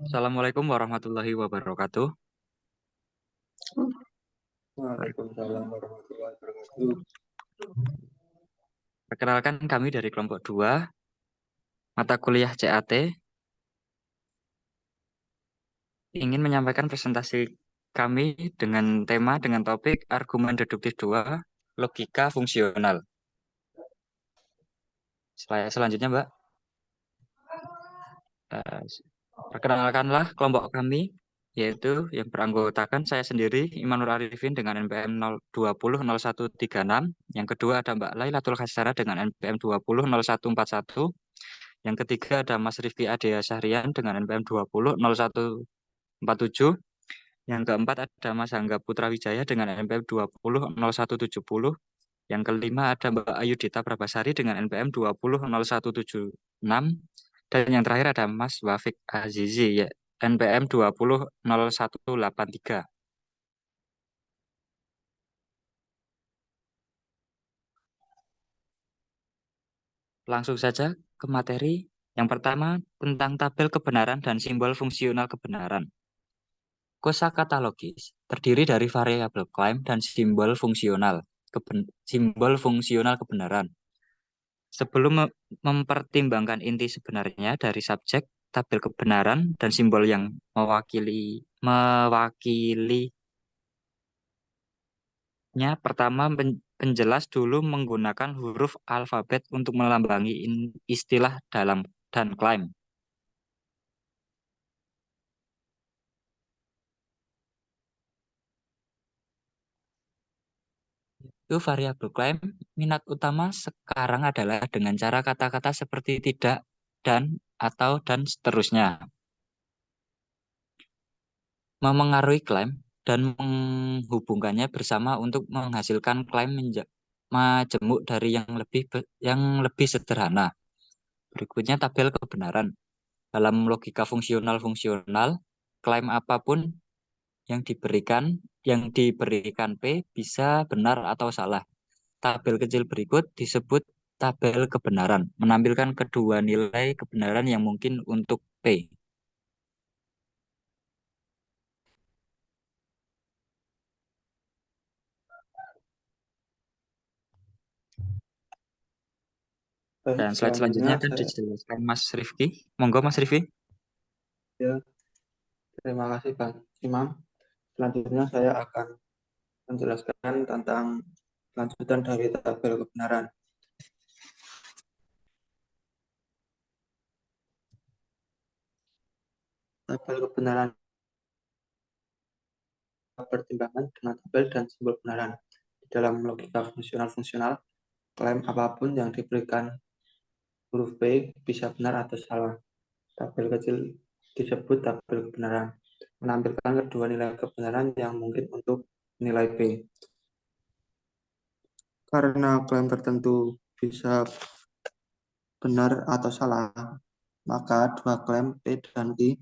Assalamualaikum warahmatullahi wabarakatuh. Waalaikumsalam warahmatullahi wabarakatuh. Perkenalkan kami dari kelompok 2, mata kuliah CAT, ingin menyampaikan presentasi kami dengan topik argumen deduktif 2, logika fungsional. Selanjutnya, Mbak. Eh, Perkenalkanlah kelompok kami, yaitu yang beranggotakan saya sendiri, Imanul Arifin dengan NPM 0200136. Yang kedua ada Mbak Lailatul Khasara dengan NPM 200141. Yang ketiga ada Mas Rifki Adea Syahrian dengan NPM 200147. Yang keempat ada Mas Angga Putra Wijaya dengan NPM 200170. Yang kelima ada Mbak Ayudita Prabasari dengan NPM 200176. Dan yang terakhir ada Mas Wafik Azizi ya, NPM 200183. Langsung saja ke materi. Yang pertama tentang tabel kebenaran dan simbol fungsional kebenaran. Kosakata logis terdiri dari variabel klaim dan simbol fungsional kebenaran. Sebelum mempertimbangkan inti sebenarnya dari subjek, tabel kebenaran dan simbol yang mewakilinya, pertama penjelas dulu menggunakan huruf alfabet untuk melambangi istilah dalam dan klaim. Itu variabel klaim. Minat utama sekarang adalah dengan cara kata-kata seperti tidak, dan, atau, dan seterusnya. Memengaruhi klaim dan menghubungkannya bersama untuk menghasilkan klaim majemuk dari yang lebih sederhana. Berikutnya tabel kebenaran. Dalam logika fungsional, klaim apapun yang diberikan P bisa benar atau salah. Tabel kecil berikut disebut tabel kebenaran, menampilkan kedua nilai kebenaran yang mungkin untuk P. Baik, Dan slide selanjutnya selanjutnya akan saya dijelaskan Mas Rifki. Monggo Mas Rifki. ya, terima kasih Bang Imam. Selanjutnya saya akan menjelaskan tentang lanjutan dari tabel kebenaran. Tabel kebenaran pertimbangan dengan tabel dan simbol kebenaran. Di dalam logika fungsional, klaim apapun yang diberikan huruf P bisa benar atau salah. Tabel kecil disebut tabel kebenaran, menampilkan kedua nilai kebenaran yang mungkin untuk nilai P. Karena klaim tertentu bisa benar atau salah, maka dua klaim P dan Q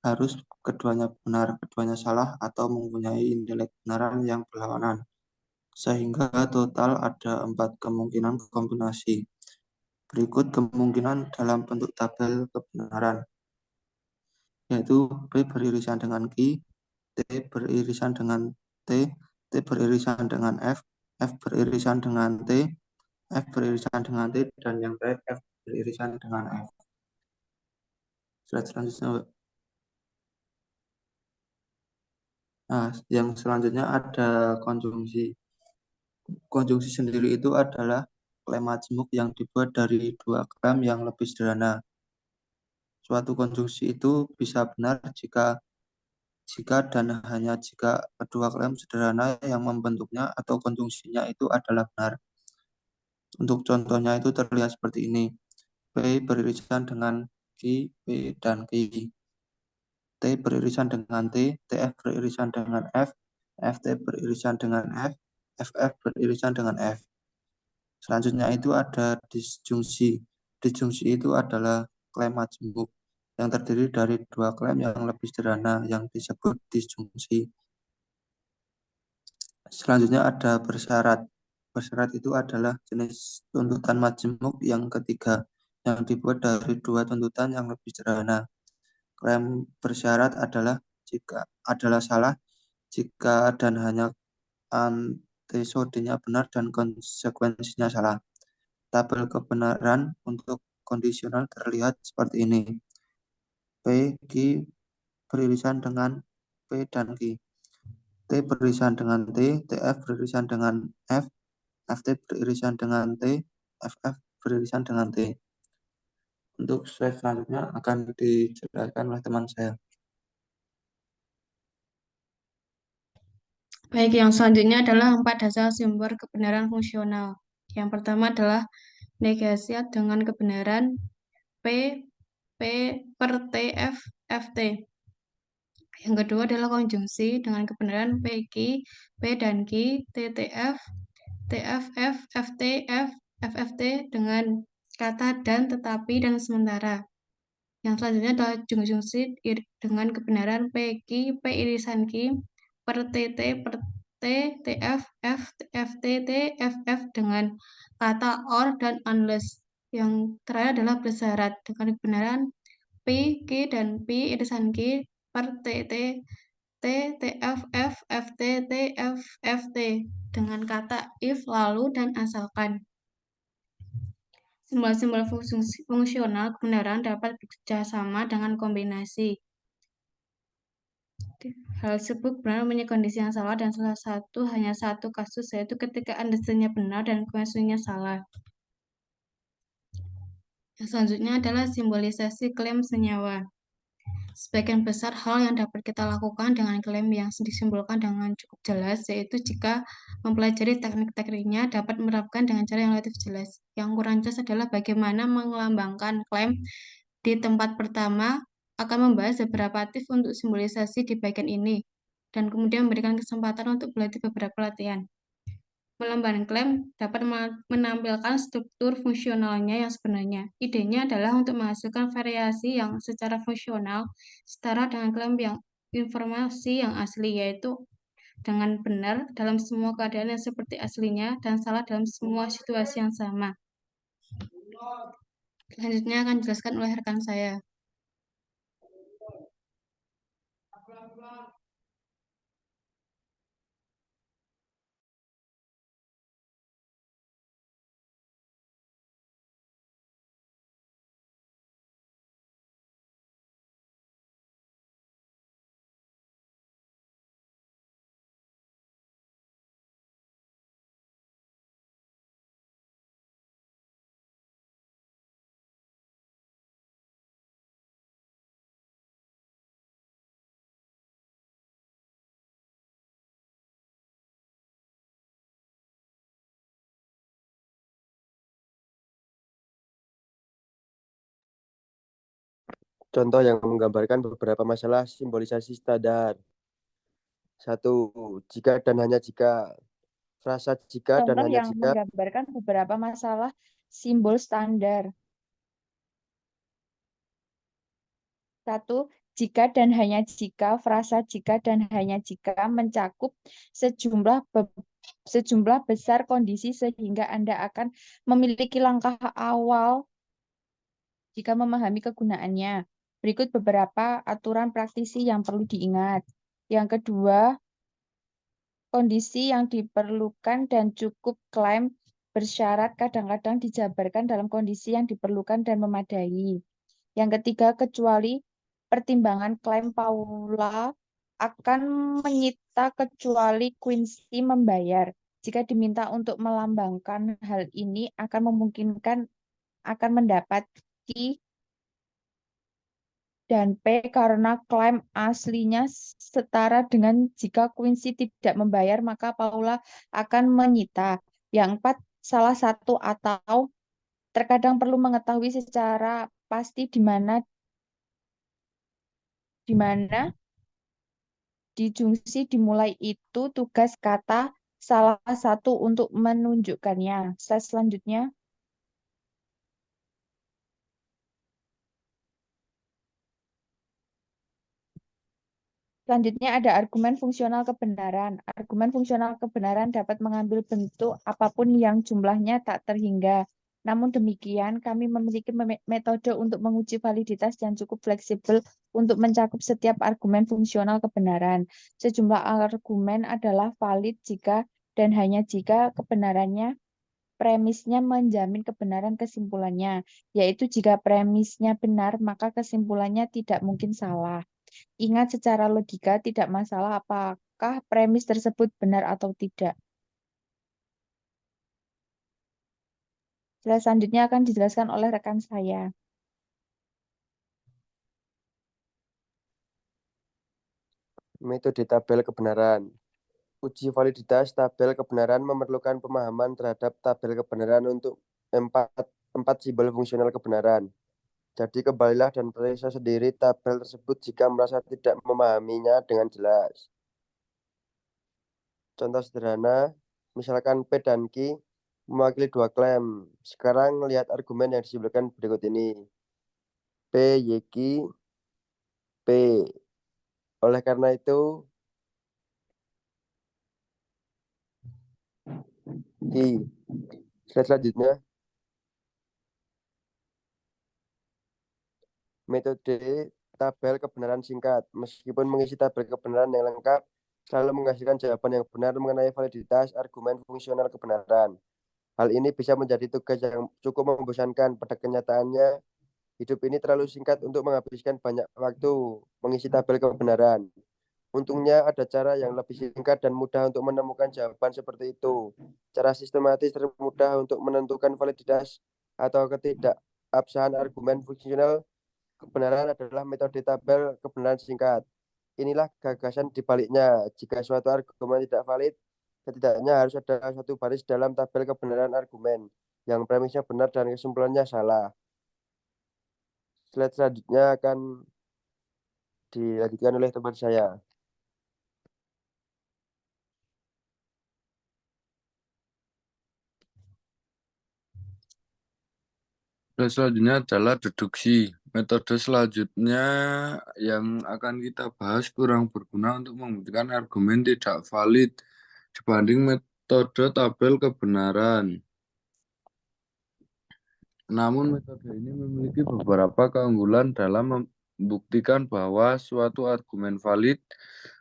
harus keduanya benar, keduanya salah, atau mempunyai nilai kebenaran yang berlawanan. Sehingga total ada 4 kemungkinan kombinasi. Berikut kemungkinan dalam bentuk tabel kebenaran, yaitu P beririsan dengan Q, T beririsan dengan T, T beririsan dengan F, F beririsan dengan T, F beririsan dengan T, dan yang terakhir F beririsan dengan F. Slide selanjutnya. Nah, yang selanjutnya ada konjungsi. Konjungsi sendiri itu adalah klaim majemuk yang dibuat dari dua klaim yang lebih sederhana. Suatu konjungsi itu bisa benar jika dan hanya jika kedua klaim sederhana yang membentuknya atau konjungsinya itu adalah benar. Untuk contohnya itu terlihat seperti ini. P beririsan dengan Q, P dan Q. T beririsan dengan T, TF beririsan dengan F, FT beririsan dengan F, FF beririsan dengan F. Selanjutnya itu ada disjungsi. Disjungsi itu adalah klaim majemuk yang terdiri dari dua klaim yang lebih sederhana yang disebut disjungsi. Selanjutnya ada bersyarat. Bersyarat itu adalah jenis tuntutan majemuk yang ketiga yang dibuat dari dua tuntutan yang lebih sederhana. Klaim bersyarat adalah salah jika dan hanya antesodenya benar dan konsekuensinya salah. Tabel kebenaran untuk kondisional terlihat seperti ini. P, Q beririsan dengan P dan Q. T beririsan dengan T, TF beririsan dengan F, FT beririsan dengan T, FF beririsan dengan T. Untuk slide selanjutnya akan dijelaskan oleh teman saya. Baik, yang selanjutnya adalah 4 dasar sumber kebenaran fungsional. Yang pertama adalah negasi dengan kebenaran P, P per T, F, FT. Yang kedua adalah konjungsi dengan kebenaran PQ, P dan Q, TTF, TFF, FTF, FFT dengan kata dan, tetapi, dan sementara. Yang selanjutnya adalah jungjungsi dengan kebenaran PQ, P irisan Q, per TT, per T, TF, F, FT, T, FF dengan kata or dan unless. Yang terakhir adalah bersyarat dengan kebenaran P, Q, dan P irisan Q, per TT, T, TF, F, FT, T, F, FT dengan kata if, lalu, dan asalkan. Simbol-simbol fungsional kebenaran dapat bekerja sama dengan kombinasi. Hal tersebut benar mempunyai kondisi yang salah dan salah satu hanya satu kasus, yaitu ketika understanding-nya benar dan konklusinya salah. Yang selanjutnya adalah simbolisasi klaim senyawa. Sebagian besar hal yang dapat kita lakukan dengan klaim yang disimbolkan dengan cukup jelas, yaitu jika mempelajari teknik-tekniknya dapat menerapkan dengan cara yang relatif jelas. Yang kurang jelas adalah bagaimana melambangkan klaim. Di tempat pertama akan membahas beberapa tips untuk simbolisasi di bagian ini, dan kemudian memberikan kesempatan untuk belajar beberapa latihan. Melambangkan klaim dapat menampilkan struktur fungsionalnya yang sebenarnya. Idenya adalah untuk menghasilkan variasi yang secara fungsional setara dengan klaim yang informasi yang asli, yaitu dengan benar dalam semua keadaan yang seperti aslinya dan salah dalam semua situasi yang sama. Selanjutnya akan dijelaskan oleh rekan saya. Contoh yang menggambarkan beberapa masalah simbolisasi standar. 1. Jika dan hanya jika. Frasa jika dan Contoh hanya yang jika. menggambarkan beberapa masalah simbol standar. 1. Jika dan hanya jika, frasa jika dan hanya jika mencakup sejumlah besar kondisi sehingga Anda akan memiliki langkah awal jika memahami kegunaannya. Berikut beberapa aturan praktisi yang perlu diingat. Yang kedua, kondisi yang diperlukan dan cukup klaim bersyarat kadang-kadang dijabarkan dalam kondisi yang diperlukan dan memadai. Yang ketiga, kecuali pertimbangan klaim Paula akan menyita kecuali Quincy membayar. Jika diminta untuk melambangkan hal ini akan memungkinkan akan mendapati dan P karena klaim aslinya setara dengan jika Quincy tidak membayar maka Paula akan menyita. Yang empat, salah satu atau terkadang perlu mengetahui secara pasti di mana dijungsi dimulai itu tugas kata salah satu untuk menunjukkannya. Slide selanjutnya. Selanjutnya ada argumen fungsional kebenaran. Argumen fungsional kebenaran dapat mengambil bentuk apapun yang jumlahnya tak terhingga. Namun demikian, kami memiliki metode untuk menguji validitas yang cukup fleksibel untuk mencakup setiap argumen fungsional kebenaran. Sejumlah argumen adalah valid jika dan hanya jika kebenarannya premisnya menjamin kebenaran kesimpulannya, yaitu jika premisnya benar, maka kesimpulannya tidak mungkin salah. Ingat, secara logika tidak masalah apakah premis tersebut benar atau tidak. Slide selanjutnya akan dijelaskan oleh rekan saya. Metode tabel kebenaran. Uji validitas tabel kebenaran memerlukan pemahaman terhadap tabel kebenaran untuk empat simbol fungsional kebenaran. Jadi kembalilah dan periksa sendiri tabel tersebut jika merasa tidak memahaminya dengan jelas. Contoh sederhana, misalkan P dan Q mewakili dua klaim. Sekarang lihat argumen yang disimpulkan berikut ini. P, Y, Q, P. Oleh karena itu, Q. Slide selanjutnya. Metode tabel kebenaran singkat. Meskipun mengisi tabel kebenaran yang lengkap, selalu menghasilkan jawaban yang benar mengenai validitas argumen fungsional kebenaran. Hal ini bisa menjadi tugas yang cukup membosankan. Pada kenyataannya, hidup ini terlalu singkat untuk menghabiskan banyak waktu mengisi tabel kebenaran. Untungnya ada cara yang lebih singkat dan mudah untuk menemukan jawaban seperti itu. Cara sistematis termudah untuk menentukan validitas atau ketidakabsahan argumen fungsional kebenaran adalah metode tabel kebenaran singkat. Inilah gagasan dibaliknya. Jika suatu argumen tidak valid, setidaknya harus ada satu baris dalam tabel kebenaran argumen yang premisnya benar dan kesimpulannya salah. Slide selanjutnya akan dilanjutkan oleh teman saya. Dan selanjutnya adalah deduksi. Metode selanjutnya yang akan kita bahas kurang berguna untuk membuktikan argumen tidak valid dibanding metode tabel kebenaran. Namun metode ini memiliki beberapa keunggulan dalam membuktikan bahwa suatu argumen valid.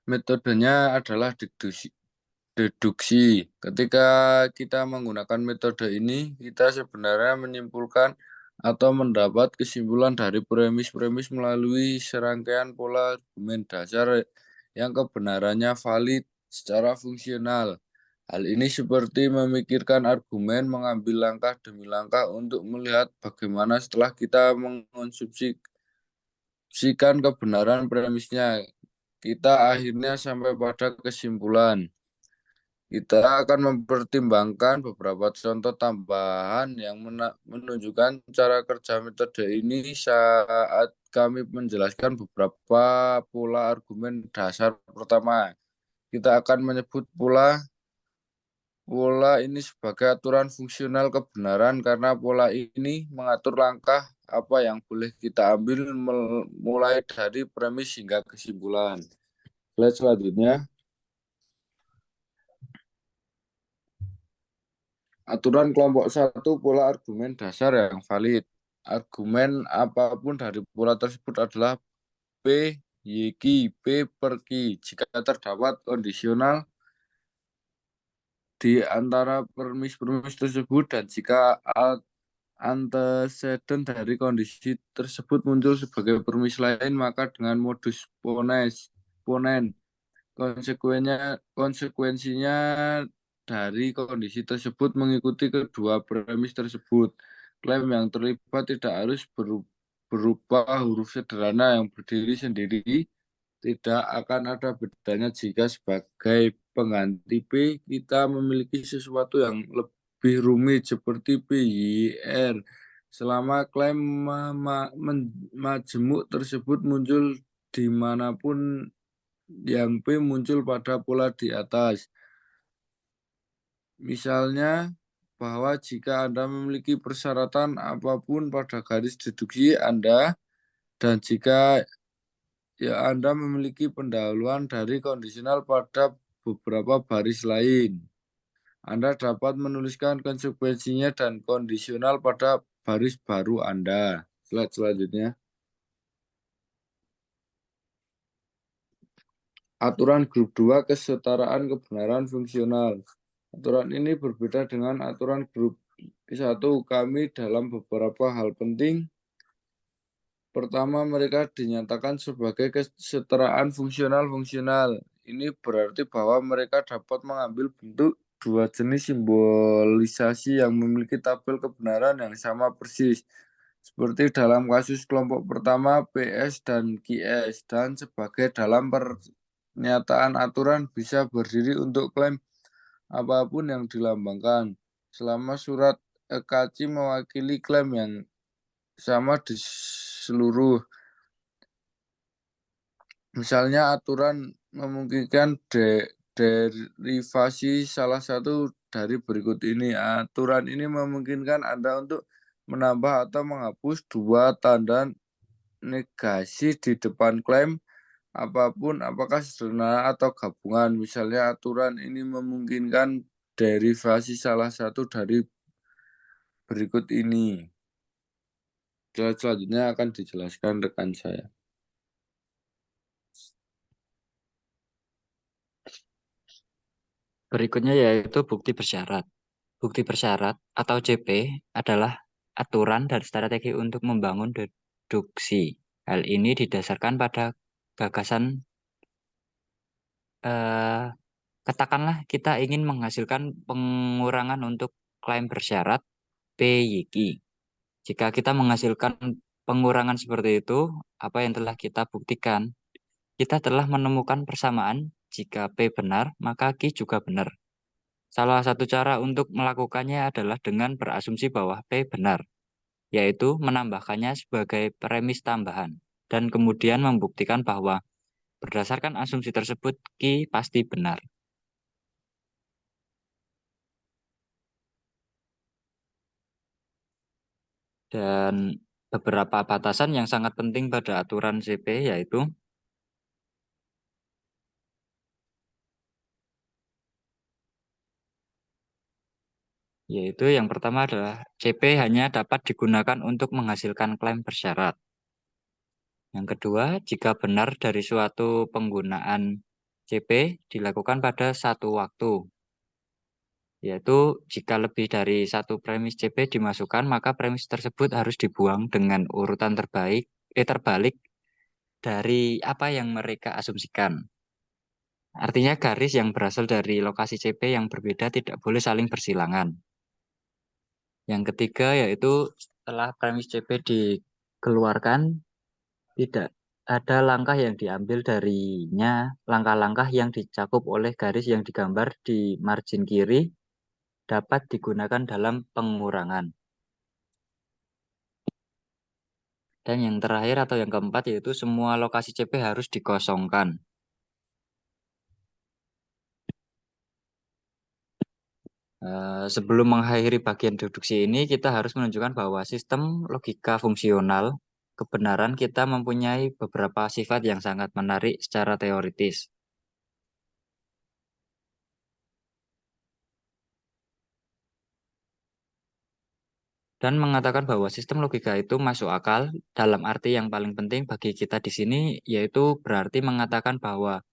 Metodenya adalah deduksi. Ketika kita menggunakan metode ini, kita sebenarnya menyimpulkan atau mendapat kesimpulan dari premis-premis melalui serangkaian pola argumen dasar yang kebenarannya valid secara fungsional. Hal ini seperti memikirkan argumen, mengambil langkah demi langkah untuk melihat bagaimana setelah kita mengkonsumsikan kebenaran premisnya, kita akhirnya sampai pada kesimpulan. Kita akan mempertimbangkan beberapa contoh tambahan yang menunjukkan cara kerja metode ini saat kami menjelaskan beberapa pola argumen dasar. Pertama, kita akan menyebut pola ini sebagai aturan fungsional kebenaran karena pola ini mengatur langkah apa yang boleh kita ambil mulai dari premis hingga kesimpulan. Slide selanjutnya. Aturan kelompok 1 pola argumen dasar yang valid. Argumen apapun dari pola tersebut adalah P, Y, Q, P per Q. Jika terdapat kondisional di antara premis-premis tersebut dan jika antecedent dari kondisi tersebut muncul sebagai premis lain, maka dengan modus ponens konsekuensinya dari kondisi tersebut mengikuti kedua premis tersebut. Klaim yang terlibat tidak harus berupa huruf sederhana yang berdiri sendiri. Tidak akan ada bedanya jika sebagai pengganti P kita memiliki sesuatu yang lebih rumit seperti P, Y, R. Selama klaim majemuk tersebut muncul dimanapun yang P muncul pada pola di atas. Misalnya bahwa jika Anda memiliki persyaratan apapun pada garis deduksi Anda dan jika Anda memiliki pendahuluan dari kondisional pada beberapa baris lain. Anda dapat menuliskan konsekuensinya dan kondisional pada baris baru Anda. Slide selanjutnya. Aturan grup 2 kesetaraan kebenaran fungsional. Aturan ini berbeda dengan aturan grup 1 kami dalam beberapa hal penting. Pertama, mereka dinyatakan sebagai kesetaraan fungsional-fungsional. Ini berarti bahwa mereka dapat mengambil bentuk dua jenis simbolisasi yang memiliki tabel kebenaran yang sama persis. Seperti dalam kasus kelompok pertama PS dan QS, dan sebagai dalam pernyataan aturan bisa berdiri untuk klaim apapun yang dilambangkan. Selama surat EKC mewakili klaim yang sama di seluruh. Misalnya aturan memungkinkan derivasi salah satu dari berikut ini. Aturan ini memungkinkan Anda untuk menambah atau menghapus dua tanda negasi di depan klaim apapun, apakah sederhana atau gabungan. Misalnya aturan ini memungkinkan derivasi salah satu dari berikut ini. Selanjutnya akan dijelaskan rekan saya. Berikutnya yaitu bukti bersyarat. Bukti bersyarat atau CP adalah aturan dan strategi untuk membangun deduksi. Hal ini didasarkan pada gagasan katakanlah kita ingin menghasilkan pengurangan untuk klaim bersyarat PYQ. Jika kita menghasilkan pengurangan seperti itu, apa yang telah kita buktikan? Kita telah menemukan persamaan jika P benar, maka Q juga benar. Salah satu cara untuk melakukannya adalah dengan berasumsi bahwa P benar, yaitu menambahkannya sebagai premis tambahan, dan kemudian membuktikan bahwa berdasarkan asumsi tersebut Q pasti benar. Dan beberapa batasan yang sangat penting pada aturan CP yaitu yang pertama adalah CP hanya dapat digunakan untuk menghasilkan klaim bersyarat. Yang kedua, jika benar dari suatu penggunaan CP dilakukan pada satu waktu, yaitu jika lebih dari satu premis CP dimasukkan, maka premis tersebut harus dibuang dengan urutan terbalik dari apa yang mereka asumsikan. Artinya garis yang berasal dari lokasi CP yang berbeda tidak boleh saling bersilangan. Yang ketiga yaitu setelah premis CP dikeluarkan, tidak ada langkah yang diambil darinya, langkah-langkah yang dicakup oleh garis yang digambar di margin kiri dapat digunakan dalam pengurangan. Dan yang terakhir atau yang keempat yaitu semua lokasi CP harus dikosongkan. Sebelum mengakhiri bagian deduksi ini, kita harus menunjukkan bahwa sistem logika fungsional kebenaran kita mempunyai beberapa sifat yang sangat menarik secara teoritis. Dan mengatakan bahwa sistem logika itu masuk akal dalam arti yang paling penting bagi kita di sini, yaitu berarti mengatakan bahwa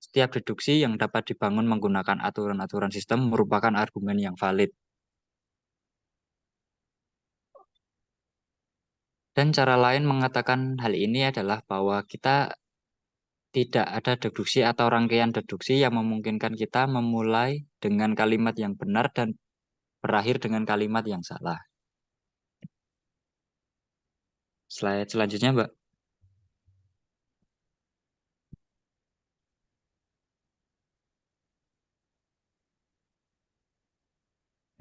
setiap deduksi yang dapat dibangun menggunakan aturan-aturan sistem merupakan argumen yang valid. Dan cara lain mengatakan hal ini adalah bahwa kita tidak ada deduksi atau rangkaian deduksi yang memungkinkan kita memulai dengan kalimat yang benar dan berakhir dengan kalimat yang salah. Slide selanjutnya, Mbak.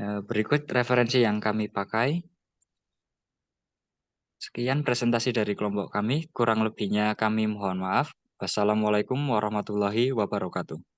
Berikut referensi yang kami pakai. Sekian presentasi dari kelompok kami. Kurang lebihnya kami mohon maaf. Wassalamualaikum warahmatullahi wabarakatuh.